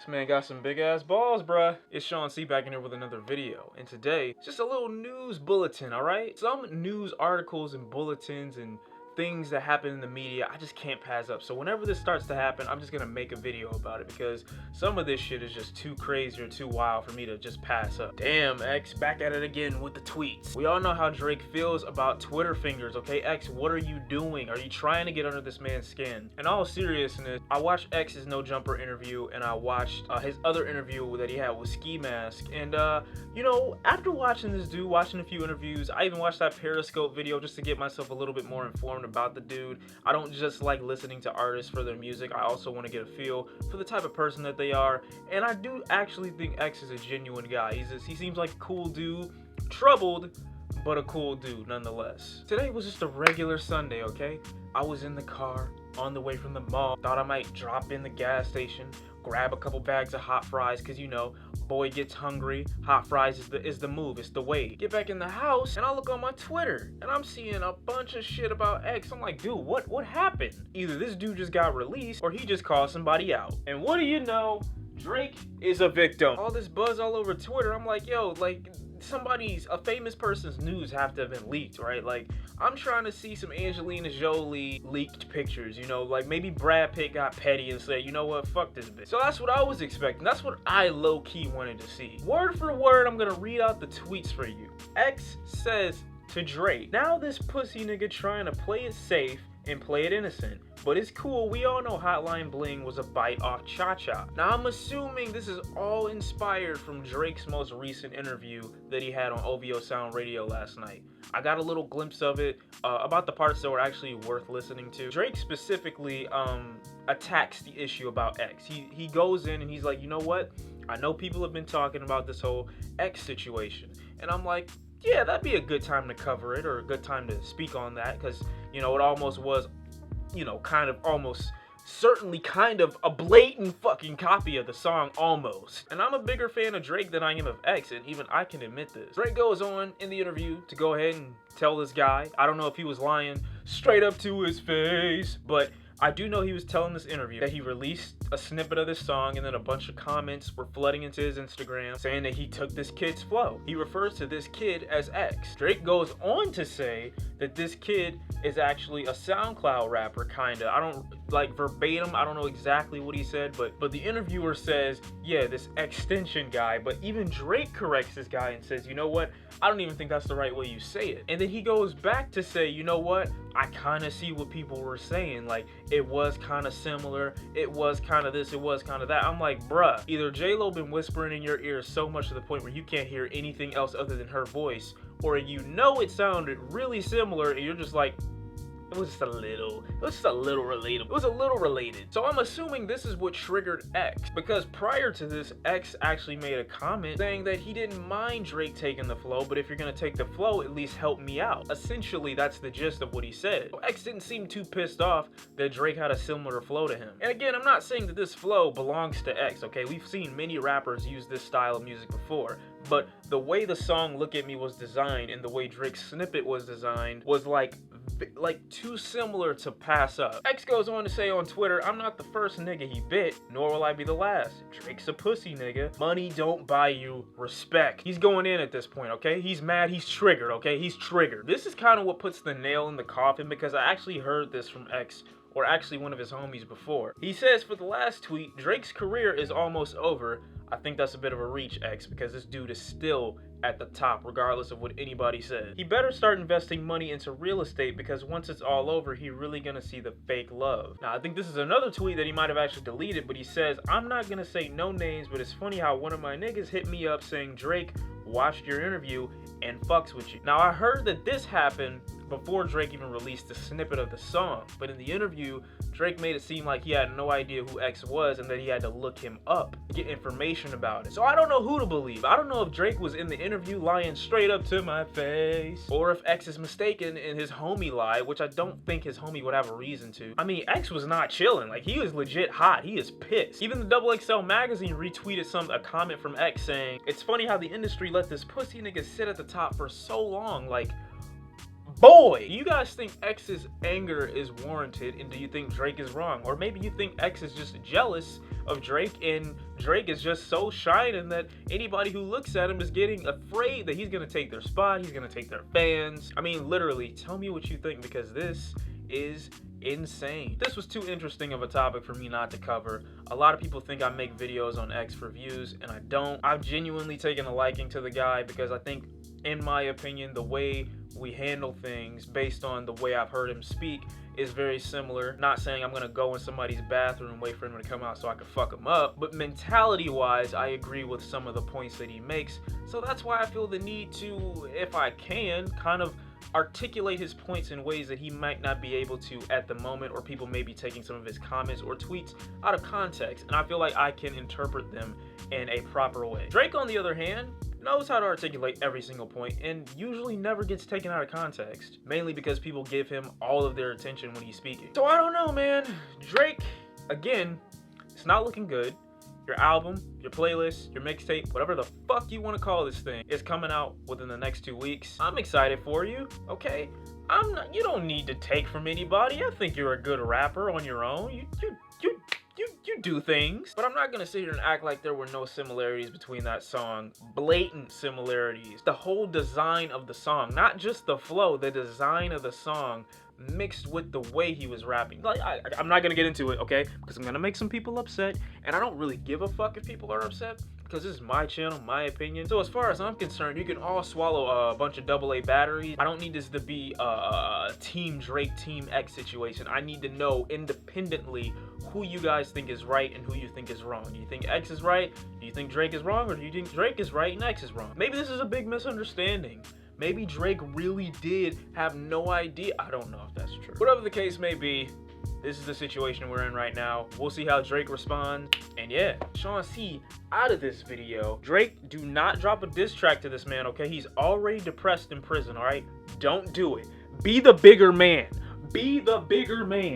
This man got some big ass balls, bruh. It's Shawn C back in here with another video. And today, it's just a little news bulletin, alright? Some news articles and bulletins and things that happen in the media, I just can't pass up. So whenever this starts to happen, I'm just gonna make a video about it because some of this shit is just too crazy or too wild for me to just pass up. Damn, X, back at it again with the tweets. We all know how Drake feels about Twitter fingers, okay? X, what are you doing? Are you trying to get under this man's skin? In all seriousness, I watched X's No Jumper interview and I watched his other interview that he had with Ski Mask. And you know, after watching this dude, watching a few interviews, I even watched that Periscope video just to get myself a little bit more informed about the dude. I don't just like listening to artists for their music. I also want to get a feel for the type of person that they are. And I do actually think X is a genuine guy. He seems like a cool dude, troubled, but a cool dude nonetheless. Today was just a regular Sunday, okay? I was in the car on the way from the mall. Thought I might drop in the gas station, grab a couple bags of hot fries, cause you know, boy gets hungry, hot fries is the move, it's the way. Get back in the house and I look on my Twitter and I'm seeing a bunch of shit about X. I'm like, dude, what happened? Either this dude just got released or he just called somebody out. And what do you know? Drake is a victim. All this buzz all over Twitter, I'm like, yo, like a famous person's news have to have been leaked, right? Like, I'm trying to see some Angelina Jolie leaked pictures, you know, like maybe Brad Pitt got petty and said, you know what, fuck this bitch. So that's what I was expecting. That's what I low-key wanted to see. Word for word, I'm gonna read out the tweets for you. X says to Drake, now this pussy nigga trying to play it safe and play it innocent, but it's cool. We all know Hotline Bling was a bite off Cha-Cha. Now I'm assuming this is all inspired from Drake's most recent interview that he had on OVO Sound Radio last night. I got a little glimpse of it about the parts that were actually worth listening to. Drake specifically attacks the issue about X. He goes in and he's like, you know what? I know people have been talking about this whole X situation, and I'm like, yeah, that'd be a good time to cover it, or a good time to speak on that, because, you know, it almost was, you know, certainly kind of a blatant fucking copy of the song, almost. And I'm a bigger fan of Drake than I am of X, and even I can admit this. Drake goes on in the interview to go ahead and tell this guy, I don't know if he was lying straight up to his face, but I do know he was telling this interview that he released a snippet of this song and then a bunch of comments were flooding into his Instagram saying that he took this kid's flow. He refers to this kid as X. Drake goes on to say that this kid is actually a SoundCloud rapper, kinda. I don't like verbatim, I don't know exactly what he said, but the interviewer says, yeah, this XXXTentacion guy, but even Drake corrects this guy and says, you know what, I don't even think that's the right way you say it. And then he goes back to say, you know what, I kinda see what people were saying, like, it was kinda similar, it was kinda this, it was kinda that. I'm like, bruh, either J-Lo been whispering in your ear so much to the point where you can't hear anything else other than her voice, or you know it sounded really similar and you're just like, it was just a little relatable. It was a little related. So I'm assuming this is what triggered X, because prior to this, X actually made a comment saying that he didn't mind Drake taking the flow, but if you're gonna take the flow, at least help me out. Essentially, that's the gist of what he said. So X didn't seem too pissed off that Drake had a similar flow to him. And again, I'm not saying that this flow belongs to X, okay? We've seen many rappers use this style of music before, but the way the song Look At Me was designed and the way Drake's snippet was designed was like too similar to pass up. X goes on to say on Twitter, I'm not the first nigga he bit, nor will I be the last. Drake's a pussy nigga. Money don't buy you respect. He's going in at this point, okay? He's mad, he's triggered, okay? He's triggered. This is kind of what puts the nail in the coffin, because I actually heard this from X, or actually one of his homies before. He says for the last tweet, Drake's career is almost over. I think that's a bit of a reach, X, because this dude is still at the top regardless of what anybody says. He better start investing money into real estate, because once it's all over, he really gonna see the fake love. Now, I think this is another tweet that he might have actually deleted, but he says, I'm not gonna say no names, but it's funny how one of my niggas hit me up saying, Drake watched your interview and fucks with you. Now, I heard that this happened before Drake even released the snippet of the song, but in the interview, Drake made it seem like he had no idea who X was and that he had to look him up to get information about it. So I don't know who to believe. I don't know if Drake was in the interview lying straight up to my face, or if X is mistaken and his homie lied, which I don't think his homie would have a reason to. I mean, X was not chilling. Like, he was legit hot. He is pissed. Even the XXL magazine retweeted a comment from X saying, it's funny how the industry let this pussy nigga sit at the top for so long. Like, boy. Do you guys think X's anger is warranted, and do you think Drake is wrong? Or maybe you think X is just jealous of Drake, and Drake is just so shining that anybody who looks at him is getting afraid that he's gonna take their spot, he's gonna take their fans. I mean, literally, tell me what you think, because this is insane. This was too interesting of a topic for me not to cover. A lot of people think I make videos on X for views, and I don't. I've genuinely taken a liking to the guy because I think, in my opinion, the way we handle things based on the way I've heard him speak is very similar. Not saying I'm gonna go in somebody's bathroom and wait for him to come out so I can fuck him up, but mentality wise, I agree with some of the points that he makes. So that's why I feel the need to, if I can, kind of articulate his points in ways that he might not be able to at the moment, or people may be taking some of his comments or tweets out of context, and I feel like I can interpret them in a proper way. Drake, on the other hand, knows how to articulate every single point and usually never gets taken out of context, mainly because people give him all of their attention when he's speaking. So I don't know, man. Drake, again, it's not looking good. Your album, your playlist, your mixtape, whatever the fuck you want to call this thing, is coming out within the next 2 weeks. I'm excited for you, okay? You don't need to take from anybody. I think you're a good rapper on your own. You do things. But I'm not gonna sit here and act like there were no similarities between that song. Blatant similarities. The whole design of the song, not just the flow, the design of the song mixed with the way he was rapping. Like, I'm not gonna get into it, okay? Because I'm gonna make some people upset, and I don't really give a fuck if people are upset, because this is my channel, my opinion. So as far as I'm concerned, you can all swallow a bunch of AA batteries. I don't need this to be a Team Drake, Team X situation. I need to know independently who you guys think is right and who you think is wrong. Do you think X is right? Do you think Drake is wrong? Or do you think Drake is right and X is wrong? Maybe this is a big misunderstanding. Maybe Drake really did have no idea. I don't know if that's true. Whatever the case may be, this is the situation we're in right now. We'll see how Drake responds. And yeah, Shawn C out of this video. Drake, do not drop a diss track to this man, okay? He's already depressed in prison, all right? Don't do it. Be the bigger man. Be the bigger man.